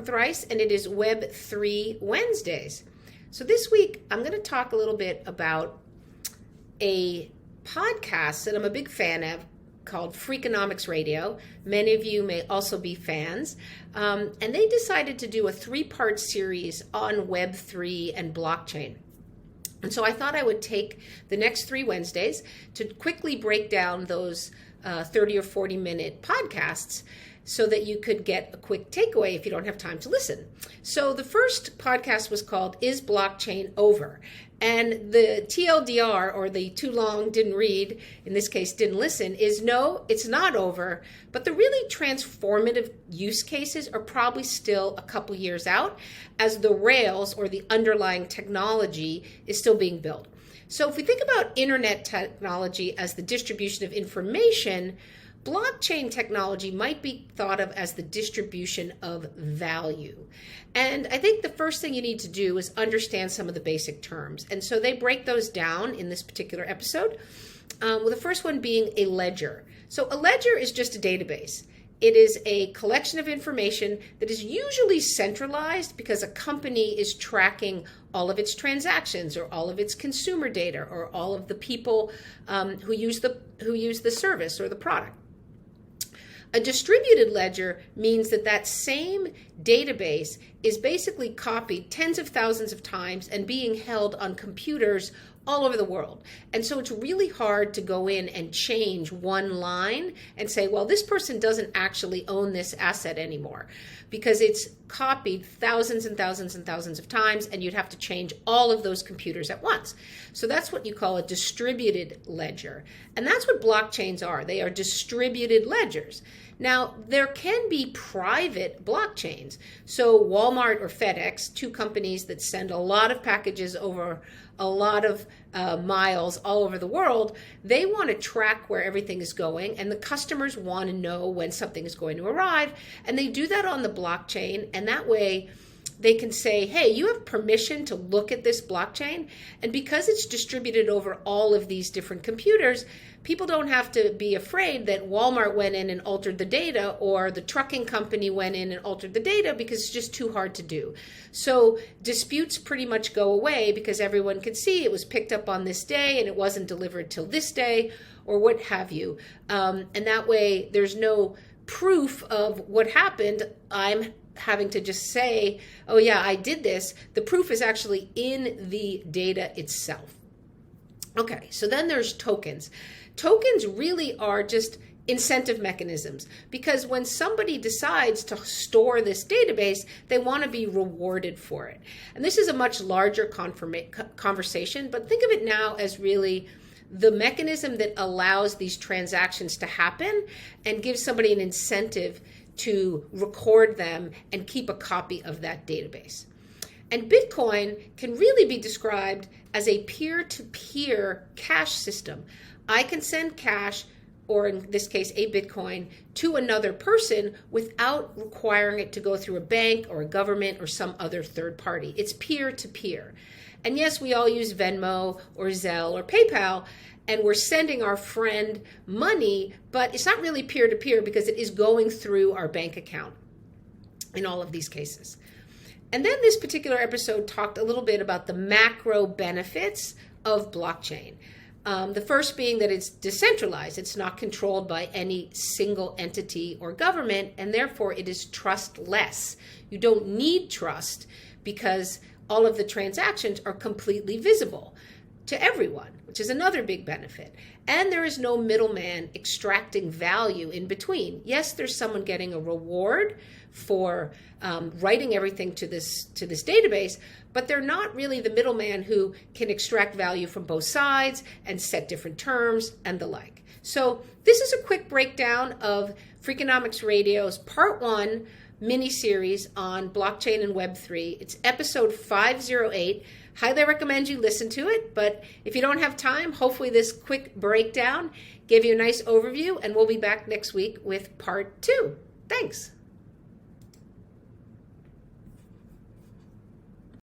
Thrice, and it is Web3 Wednesdays. So this week, I'm going to talk a little bit about a podcast that I'm a big fan of called Freakonomics Radio. Many of you may also be fans. And they decided to do a 3-part series on Web3 and blockchain. And so I thought I would take the next 3 Wednesdays to quickly break down those 30 or 40 minute podcasts so that you could get a quick takeaway if you don't have time to listen. So the first podcast was called Is Blockchain Over? And the TLDR, or the too long didn't read, in this case didn't listen, is no, it's not over, but the really transformative use cases are probably still a couple years out as the rails or the underlying technology is still being built. So if we think about internet technology as the distribution of information, blockchain technology might be thought of as the distribution of value. And I think the first thing you need to do is understand some of the basic terms. And so they break those down in this particular episode, with the first one being a ledger. So a ledger is just a database. It is a collection of information that is usually centralized because a company is tracking all of its transactions or all of its consumer data or all of the people who use the service or the product. A distributed ledger means that that same database is basically copied tens of thousands of times and being held on computers all over the world. And so it's really hard to go in and change one line and say, well, this person doesn't actually own this asset anymore, because it's copied thousands and thousands and thousands of times, and you'd have to change all of those computers at once. So that's what you call a distributed ledger. And that's what blockchains are. They are distributed ledgers. Now, there can be private blockchains. So Walmart or FedEx, 2 companies that send a lot of packages over a lot of miles all over the world, they want to track where everything is going, and the customers want to know when something is going to arrive, and they do that on the blockchain, and that way they can say, hey, you have permission to look at this blockchain, and because it's distributed over all of these different computers, people don't have to be afraid that Walmart went in and altered the data, or the trucking company went in and altered the data, because it's just too hard to do. So disputes pretty much go away because everyone can see it was picked up on this day and it wasn't delivered till this day, or what have you. And that way there's no proof of what happened. I'm having to just say, oh yeah, I did this. The proof is actually in the data itself. Okay, so then there's tokens. Tokens really are just incentive mechanisms, because when somebody decides to store this database, they want to be rewarded for it. And this is a much larger conversation, but think of it now as really the mechanism that allows these transactions to happen and gives somebody an incentive to record them and keep a copy of that database. And Bitcoin can really be described as a peer-to-peer cash system. I can send cash, or in this case, a Bitcoin, to another person without requiring it to go through a bank or a government or some other third party. It's peer-to-peer. And yes, we all use Venmo or Zelle or PayPal, and we're sending our friend money, but it's not really peer-to-peer because it is going through our bank account in all of these cases. And then this particular episode talked a little bit about the macro benefits of blockchain. The first being that it's decentralized. It's not controlled by any single entity or government, and therefore it is trustless. You don't need trust because all of the transactions are completely visible to everyone, which is another big benefit. And there is no middleman extracting value in between. Yes, there's someone getting a reward for writing everything to this database, but they're not really the middleman who can extract value from both sides and set different terms and the like. So this is a quick breakdown of Freakonomics Radio's Part 1 mini-series on blockchain and Web3. It's episode 508. Highly recommend you listen to it, but if you don't have time, hopefully this quick breakdown gave you a nice overview, and we'll be back next week with Part 2. Thanks.